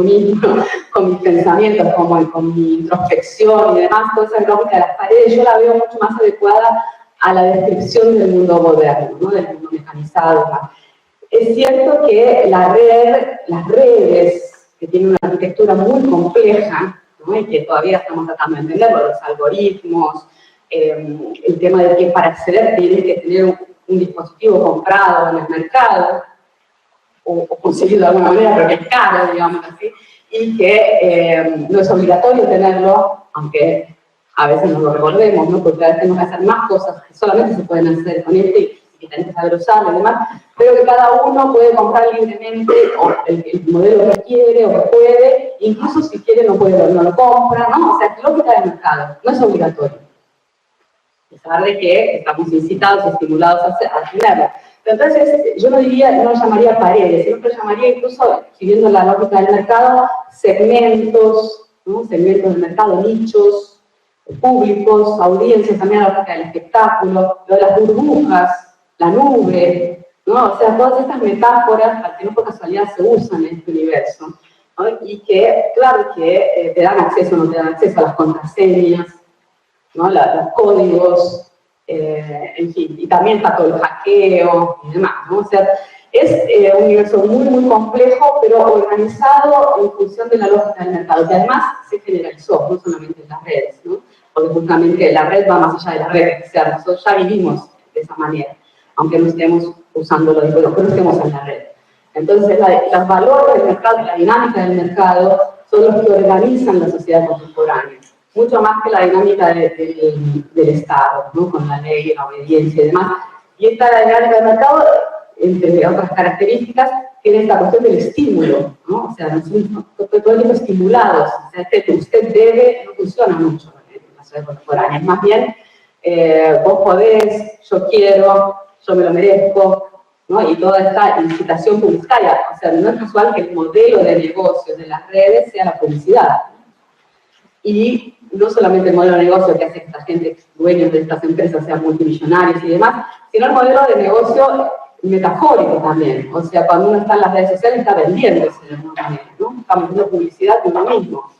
mismo, con mis pensamientos, con mi introspección y demás, toda esa lógica de las paredes, yo la veo mucho más adecuada a la descripción del mundo moderno, ¿no? Del mundo mecanizado. ¿No? Es cierto que las redes, que tienen una arquitectura muy compleja, ¿no? Y que todavía estamos tratando de entenderlo, los algoritmos, el tema de que para acceder tienes que tener un dispositivo comprado en el mercado, o conseguido de alguna manera, pero que es caro, digamos así, y que no es obligatorio tenerlo, aunque a veces nos lo recordemos, ¿no? Porque a veces tenemos que hacer más cosas que solamente se pueden hacer con este y tenés que saber usarlo y demás, pero que cada uno puede comprar libremente o el modelo que quiere o que puede, incluso si quiere no lo compra, ¿no? O sea, es lógica del mercado, no es obligatorio. A pesar de que estamos incitados y estimulados a tenerlo. Entonces, yo no lo llamaría paredes, sino que lo llamaría incluso, siguiendo la lógica del mercado, segmentos, ¿no? Segmentos del mercado, nichos, públicos, audiencias, también la lógica del espectáculo, lo de las burbujas, la nube, ¿no? O sea, todas estas metáforas que no por casualidad se usan en este universo, ¿no? Y que, claro, que te dan acceso o no te dan acceso a las contraseñas, ¿no? Los códigos, en fin, y también está todo el hackeo y demás, ¿no? O sea, es un universo muy, muy complejo, pero organizado en función de la lógica del mercado, que además se generalizó, no solamente en las redes, ¿no? Porque justamente la red va más allá de la red, o sea, nosotros ya vivimos de esa manera, aunque no estemos usándolo, pero no estemos en la red. Entonces, los valores del mercado y la dinámica del mercado son los que organizan la sociedad contemporánea, mucho más que la dinámica del Estado, ¿no? Con la ley, la obediencia y demás. Y esta dinámica del mercado, entre otras características, tiene esta cuestión del estímulo, ¿no? O sea, nos somos todo el tiempo estimulados. O sea, usted debe, no funciona mucho en la sociedad contemporánea. Es más bien, vos podés, yo quiero, yo me lo merezco, ¿no? Y toda esta incitación publicitaria. O sea, no es casual que el modelo de negocios de las redes sea la publicidad. Y no solamente el modelo de negocio que hace que esta gente, dueños de estas empresas, sean multimillonarios y demás, sino el modelo de negocio metafórico también. O sea, cuando uno está en las redes sociales está vendiéndose de alguna manera, ¿no? Estamos haciendo publicidad de uno mismo.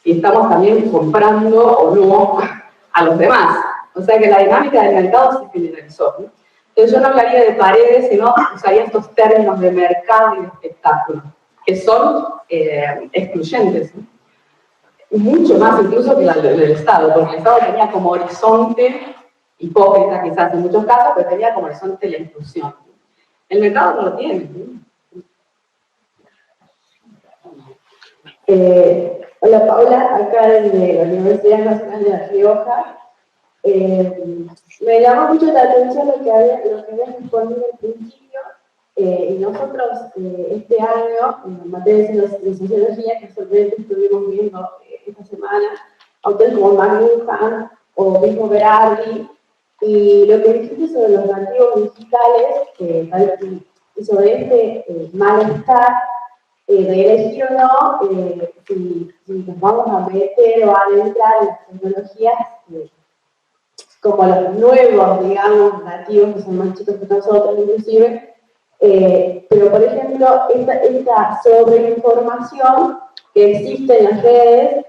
Y estamos también comprando o no a los demás. O sea que la dinámica del mercado se generalizó, ¿no? Entonces yo no hablaría de paredes, sino usaría estos términos de mercado y de espectáculo, que son excluyentes, ¿no? Mucho más incluso que el Estado, porque el Estado tenía como horizonte, hipócrita quizás en muchos casos, pero tenía como horizonte la inclusión. El mercado no lo tiene, ¿no? Hola Paula, acá desde la Universidad Nacional de La Rioja. Me llamó mucho la atención lo que habías respondido al principio, y nosotros este año, en materia de sociología, que solamente estuvimos viendo esta semana, autores como McLuhan o mismo Berardi, y lo que dijiste sobre los nativos digitales, y sobre este malestar de elegir o no, si nos vamos a meter o a adentrar en las tecnologías como los nuevos, digamos, nativos, que son más chicos que nosotros inclusive, pero por ejemplo, esta sobreinformación que existe en las redes,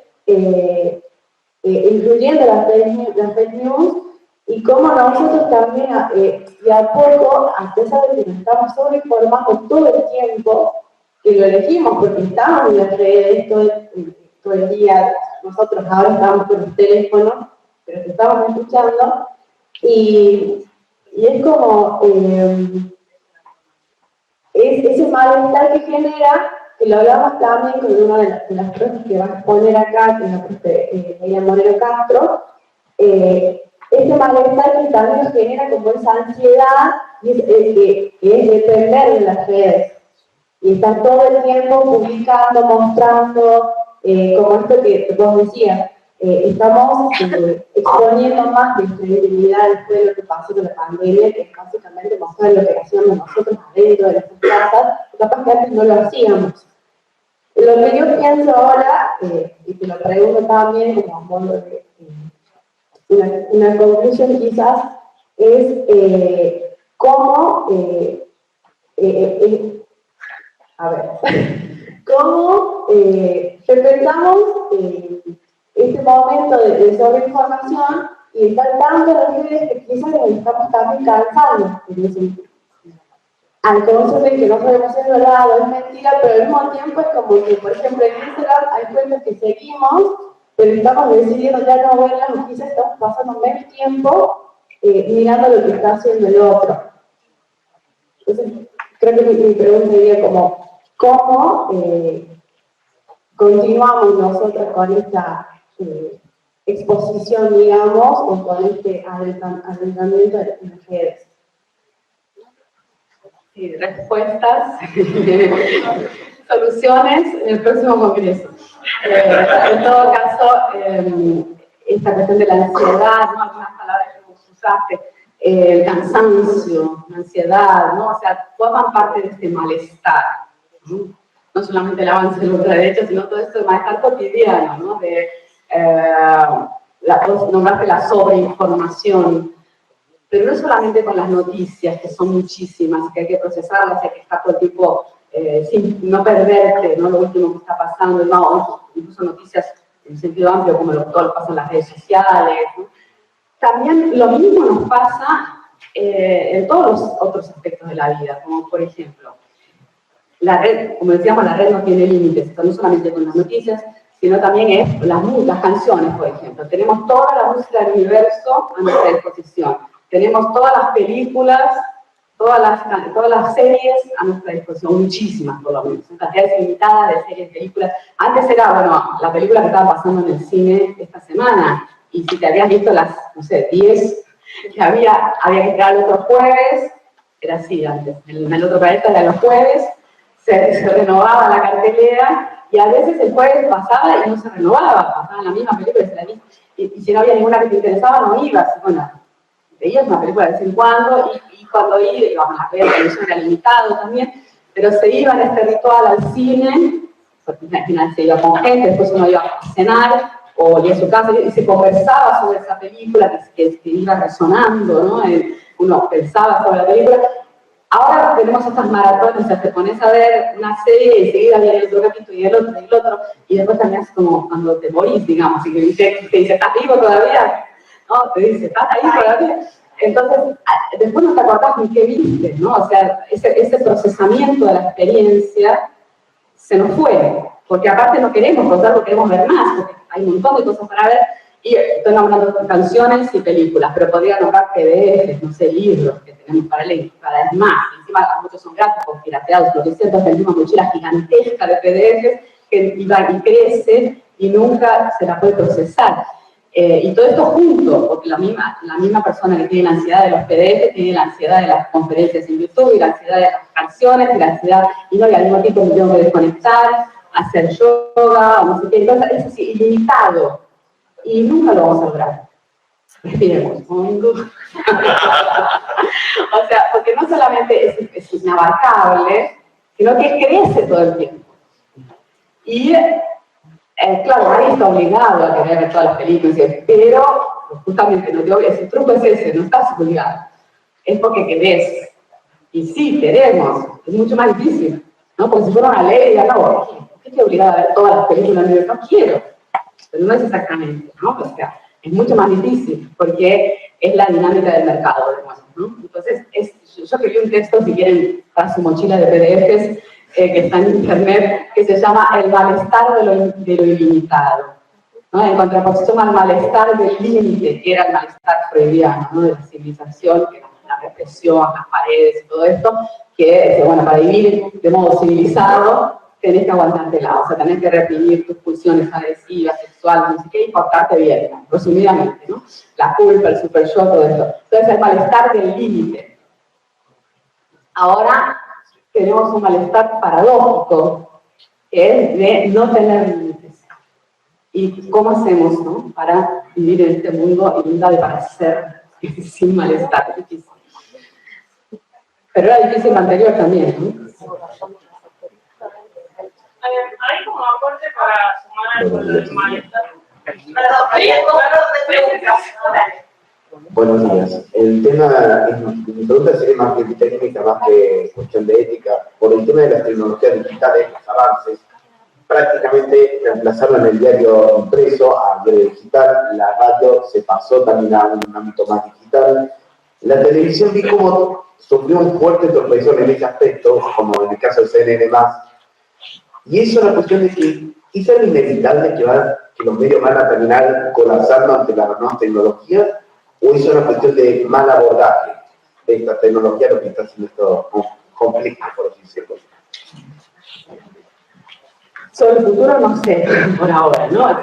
incluyendo las fake news, y cómo nosotros también, de a poco, a pesar de que nos estamos sobreinformando todo el tiempo, que lo elegimos porque estamos en las redes todo el día, nosotros ahora estamos con los teléfonos, pero que estamos escuchando, y es como ese malestar que genera, que lo hablamos también con una de las profes que va a exponer acá, que es la profe Ella Moreno Castro, este malestar que también nos genera como esa ansiedad, que es depender de las redes, y estar todo el tiempo publicando, mostrando, como esto que vos decías, estamos exponiendo más nuestra identidad después de lo que pasó con la pandemia, que es básicamente mostrar lo que hacíamos nosotros adentro de nuestras casas, capaz que antes no lo hacíamos. Lo que yo pienso ahora, y te lo pregunto también como modo una conclusión quizás es cómo, a ver, cómo repensamos este momento de sobreinformación y estar tanto en las redes que quizás nos estamos también cansando en ese sentido. Al concepto de que no sabemos si es verdad o es mentira, pero al mismo tiempo es como que, por ejemplo, en Instagram hay cuentas que seguimos, pero estamos decidiendo ya no verlas, o quizás estamos pasando menos tiempo mirando lo que está haciendo el otro. Entonces, creo que mi pregunta sería como, ¿cómo continuamos nosotros con esta exposición, digamos, o con este adentramiento en las redes? Sí, respuestas, soluciones en el próximo congreso. En todo caso, esta cuestión de la ansiedad, ¿no? Algunas palabras que vos usaste, el cansancio, la ansiedad, ¿no? O sea, forman parte de este malestar, ¿no? No solamente el avance de la ultraderecha, sino todo esto de malestar cotidiano, ¿no? De, nombraste la sobreinformación. Pero no solamente con las noticias, que son muchísimas, que hay que procesarlas, hay que estar todo el tiempo sin no perderte, ¿no? Lo último que está pasando, no, incluso noticias en sentido amplio, como todo lo que pasa en las redes sociales, ¿no? También lo mismo nos pasa en todos los otros aspectos de la vida, como por ejemplo, la red, como decíamos, la red no tiene límites, no solamente con las noticias, sino también es las canciones, por ejemplo. Tenemos toda la música del universo a nuestra disposición. Tenemos todas las películas, todas las series a nuestra disposición, muchísimas por lo menos, cantidades limitadas de series, películas. Antes era, bueno, la película que estaba pasando en el cine esta semana, y si te habías visto las, no sé, 10 que había que esperar el otro jueves, era así antes, en el otro planeta era los jueves, se renovaba la cartelera, y a veces el jueves pasaba y no se renovaba, pasaba la misma película, y si no había ninguna que te interesaba, no ibas, bueno, veías una película de vez en cuando, y cuando íbamos a ver, la televisión era limitado también, pero se iba en este ritual al cine, porque al final se iba con gente, después uno iba a cenar, o iba a su casa, y se conversaba sobre esa película que iba resonando, ¿no? Uno pensaba sobre la película. Ahora tenemos estas maratones, o sea, te pones a ver una serie y enseguida viene el otro capítulo y el otro, y después también es como cuando te morís, digamos, y te dice, ¿estás vivo todavía? No, te dice, ¿estás ahí todavía? Entonces, después no te acordás ni qué viste, ¿no? O sea, ese procesamiento de la experiencia se nos fue, porque aparte no queremos contar, queremos ver más, porque hay un montón de cosas para ver, y estoy nombrando canciones y películas, pero podría nombrar PDFs, no sé, libros que tenemos para leer, cada vez más. Encima muchos son gratis, pirateados, lo que es cierto, tenemos una mochila gigantesca de PDFs que iba y crece y nunca se la puede procesar. Y todo esto junto, porque la misma persona que tiene la ansiedad de los PDF tiene la ansiedad de las conferencias en YouTube, y la ansiedad de las canciones, y la ansiedad, y al mismo tiempo me tengo que desconectar, hacer yoga, no sé qué, entonces es así, ilimitado. Y nunca lo vamos a lograr. Respiremos hondo. O sea, porque no solamente es inabarcable, sino que crece todo el tiempo. Y claro, nadie está obligado a querer ver todas las películas, pero justamente no te obligas, el truco es ese, no estás obligado. Es porque querés. Y sí, queremos. Es mucho más difícil, ¿no? Porque si fuera una ley, ya no, ¿por qué estoy obligada a ver todas las películas? No quiero. Pero no es exactamente, ¿no? O sea, es mucho más difícil, porque es la dinámica del mercado, digamos, ¿no? Entonces, yo escribí un texto, si quieren, para su mochila de PDFs, que está en internet, que se llama El malestar de lo ilimitado, ¿no? En contraposición al malestar del límite, que era el malestar freudiano, ¿no? De la civilización, que era la represión, las paredes y todo esto, que, bueno, para vivir de modo civilizado, tenés que aguantártela, o sea, tenés que reprimir tus pulsiones agresivas, sexuales, no sé qué, y portarte bien, resumidamente, ¿no? La culpa, el super yo, todo esto. Entonces, el malestar del límite. Ahora tenemos un malestar paradójico, que es de no tener límites. ¿Y cómo hacemos, no? Para vivir en este mundo inundado y para ser sin malestar? Es difícil. Pero era difícil lo anterior también, ¿no? Hay como aporte para sumar algo del malestar. Buenos días. El tema, mi pregunta sería más que técnica, más que cuestión de ética. Por el tema de las tecnologías digitales, los avances, prácticamente reemplazaron el diario impreso a diario digital, la radio se pasó también a un ámbito más digital. La televisión vi cómo sufrió un fuerte tropezón en ese aspecto, como en el caso del CNN+. Y eso es una cuestión de que quizá es inevitable que los medios van a terminar colapsando ante las nuevas tecnologías, o eso es una cuestión de mal abordaje de esta tecnología, lo que está haciendo esto conflicto, por así decirlo. Sobre el futuro no sé, por ahora, ¿no?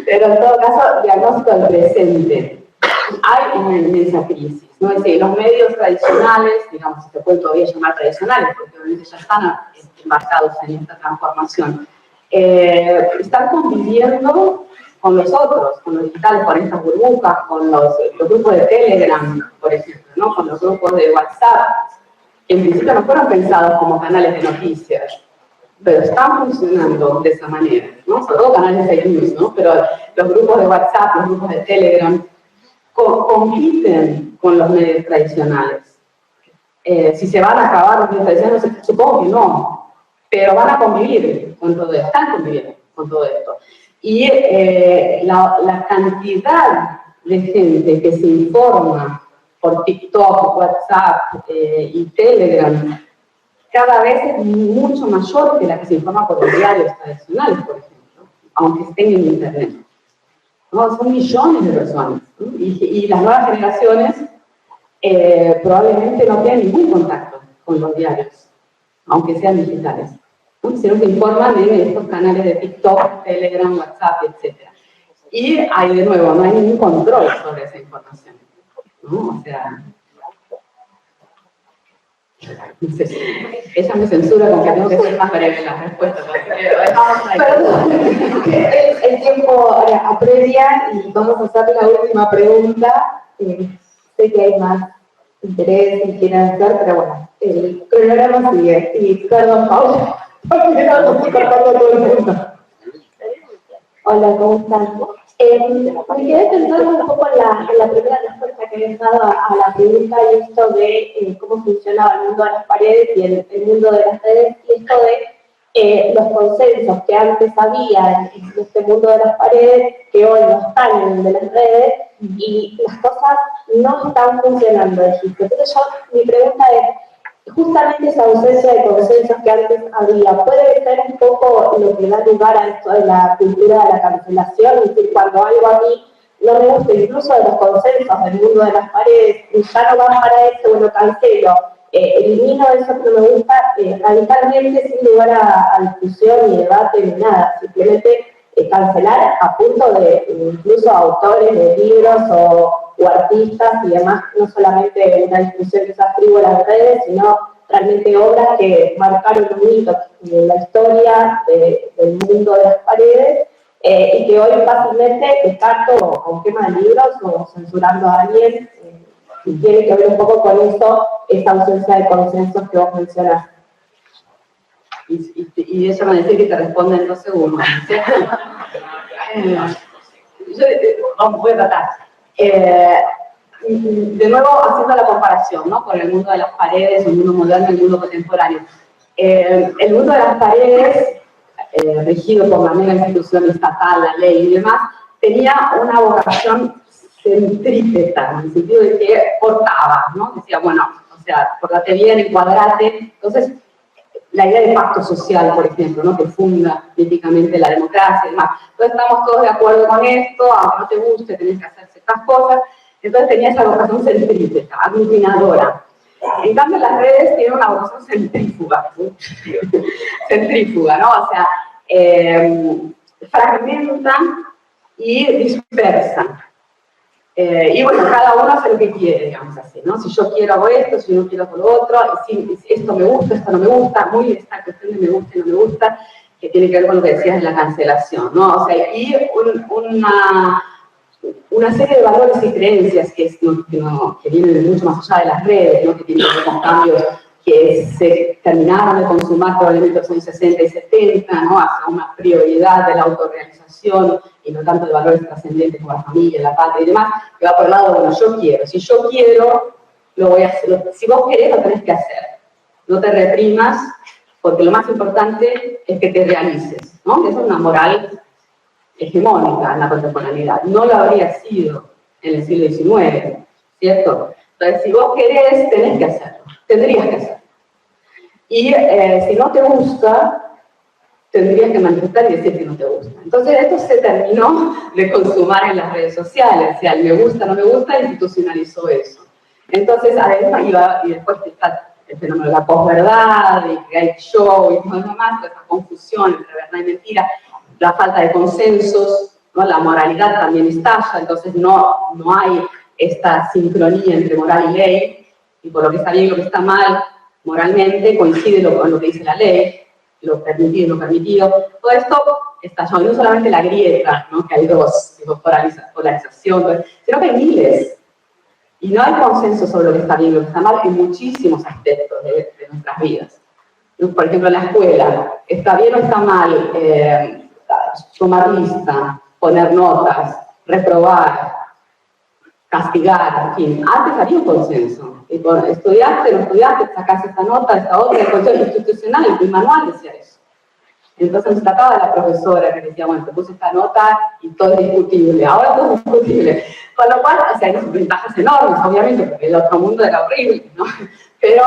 Pero en todo caso, diagnóstico del presente. Hay una inmensa crisis, ¿no? Es decir, los medios tradicionales, digamos, si se pueden todavía llamar tradicionales, porque obviamente ya están embarcados en esta transformación, están conviviendo con los otros, con los digitales, con estas burbujas, con los grupos de Telegram, por ejemplo, ¿no? Con los grupos de WhatsApp, que en principio no fueron pensados como canales de noticias, pero están funcionando de esa manera, ¿no? Sobre todo canales de fake news, ¿no? Pero los grupos de WhatsApp, los grupos de Telegram, compiten con los medios tradicionales. Si se van a acabar los medios tradicionales, supongo que no, pero van a convivir con todo esto, están conviviendo con todo esto. Y la cantidad de gente que se informa por TikTok, WhatsApp y Telegram cada vez es mucho mayor que la que se informa por los diarios tradicionales, por ejemplo, aunque estén en Internet. ¿No? Son millones de personas, ¿no? Y las nuevas generaciones probablemente no tengan ningún contacto con los diarios, aunque sean digitales, ¿no? Sino que informan en estos canales de TikTok, Telegram, WhatsApp, etc. Y hay de nuevo, no hay ningún control sobre esa información, ¿no? O sea, ella me censura con que tengo que ser más breve en las respuestas. Perdón, el tiempo apremia y vamos a hacer la última pregunta. Sé que hay más interés y quieren hacer, pero bueno, el cronograma sigue. Y perdón, Paula, porque no estoy cortando todo el mundo. Hola, ¿cómo están? Me quedé pensando un poco en la primera respuesta que habías dado a la pregunta y esto de cómo funcionaba el mundo de las paredes y el mundo de las redes, y esto de los consensos que antes había en este mundo de las paredes, que hoy no están en el de las redes, y las cosas no están funcionando, dijiste. Entonces mi pregunta es, justamente esa ausencia de consensos que antes había, ¿puede ser un poco lo que da lugar a esto de la cultura de la cancelación? Es decir, cuando algo a mí no me gusta, incluso de los consensos del mundo de las paredes, y ya no va para esto, bueno, cancelo, elimino eso que no me gusta radicalmente, sin lugar a discusión ni debate ni nada, simplemente cancelar a punto de incluso autores de libros o artistas y demás, no solamente una discusión quizás frívola en las redes, sino realmente obras que marcaron un hito en la historia del mundo de las paredes, y que hoy fácilmente descarto con quema de libros o censurando a alguien, y tiene que ver un poco con eso, esta ausencia de consensos que vos mencionás. Y ella me dice que te responde en 2 segundos, ¿cierto? Voy a tratar. De nuevo, haciendo la comparación, ¿no? Con el mundo de las paredes, el mundo moderno y el mundo contemporáneo. El mundo de las paredes, regido por la mera institución estatal, la ley y demás, tenía una vocación centrípeta, en el sentido de que cortaba, ¿no? Decía, bueno, o sea, portate bien, encuadrate. Entonces, la idea de pacto social, por ejemplo, ¿no? Que funda típicamente la democracia y demás. Entonces, estamos todos de acuerdo con esto, aunque no te guste, tenés que hacer ciertas cosas. Entonces, tenía esa vocación centrípeta, aglutinadora. En cambio, las redes tienen una vocación centrífuga, ¿sí? Centrífuga, ¿no? O sea, fragmentan y dispersan. Y bueno, cada uno hace lo que quiere, digamos así, ¿no? Si yo quiero hago esto, si no quiero hago lo otro, si esto me gusta, esto no me gusta, muy esta cuestión de me gusta y no me gusta, que tiene que ver con lo que decías de la cancelación, ¿no? O sea, y una serie de valores y creencias que vienen mucho más allá de las redes, ¿no? Que tienen que ver con cambios que se terminaron de consumar probablemente en los años 60 y 70, ¿no? Hacia una prioridad de la autorrealización y no tanto de valores trascendentes como la familia, la patria y demás, que va por el lado, bueno, yo quiero. Si yo quiero, lo voy a hacer. Si vos querés, lo tenés que hacer. No te reprimas, porque lo más importante es que te realices, ¿no? Esa es una moral hegemónica en la contemporaneidad. No lo habría sido en el siglo XIX, ¿cierto? Entonces, si vos querés, tenés que hacerlo. Tendrías que hacerlo. Y si no te gusta, tendrías que manifestar y decir que no te gusta. Entonces, esto se terminó de consumar en las redes sociales. O sea, el me gusta, no me gusta, institucionalizó eso. Entonces, además iba, y después está el fenómeno de la posverdad, y que hay show y todo lo demás, toda esa confusión entre verdad y mentira, la falta de consensos, ¿no? La moralidad también estalla, entonces no hay esta sincronía entre moral y ley, y por lo que está bien y lo que está mal, moralmente coincide con lo que dice la ley, lo permitido y lo permitido. Todo esto estalló, y no solamente la grieta, ¿no? Que hay dos, polarización, sino que hay miles. Y no hay consenso sobre lo que está bien y lo que está mal en muchísimos aspectos de nuestras vidas. Por ejemplo, en la escuela, ¿está bien o está mal tomar lista, poner notas, reprobar, castigar, en fin? Antes había un consenso. Y por estudiaste, no estudiaste, sacaste esta nota, esta otra, el consenso institucional, el manual decía eso. Entonces nos trataba de la profesora que decía, bueno, te puse esta nota y todo es discutible, ahora todo es discutible. Con lo cual, o sea, hay ventajas enormes, obviamente, porque el otro mundo era horrible, ¿no? Pero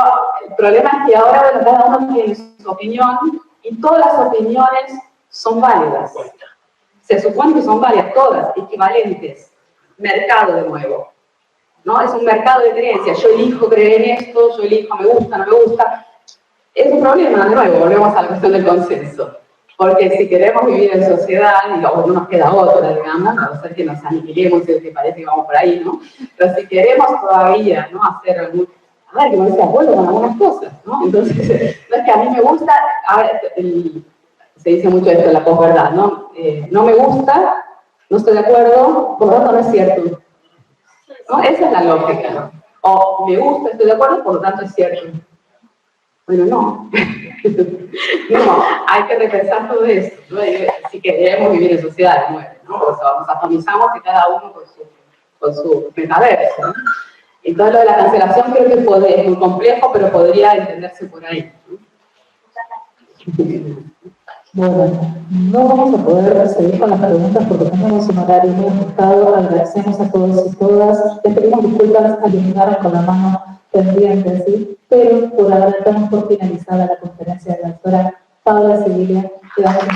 el problema es que ahora, bueno, cada uno tiene su opinión y todas las opiniones son válidas. Se supone que son válidas todas, equivalentes. Mercado de nuevo, ¿no? Es un mercado de creencias. Yo elijo creer en esto, yo elijo me gusta, no me gusta. Es un problema, de nuevo, volvemos a la cuestión del consenso. Porque si queremos vivir en sociedad, digamos, no nos queda otra, digamos, a no ser que nos aniquilemos, si te parece que vamos por ahí, ¿no? Pero si queremos todavía, ¿no? Hacer algún... A ver, que no esté de acuerdo con algunas cosas, ¿no? Entonces, no es que a mí me gusta, a ver, se dice mucho esto de la posverdad, ¿no? No me gusta, no estoy de acuerdo, por lo tanto no es cierto. ¿No? Esa es la lógica, ¿no? O me gusta, estoy de acuerdo, por lo tanto es cierto. Bueno, no. No, hay que repensar todo esto, ¿no? Si queremos vivir en sociedad, ¿no? O sea, nos atomizamos y cada uno con su metaverso, ¿no? Entonces lo de la cancelación creo que es muy complejo, pero podría entenderse por ahí, ¿no? Bueno, no vamos a poder seguir con las preguntas porque tenemos un horario muy ajustado. Agradecemos a todos y todas. Les pedimos disculpas a quienes llegaron con la mano pendiente, ¿sí? Pero por ahora estamos por finalizada la conferencia de la doctora Paula Sevilla. Quedamos en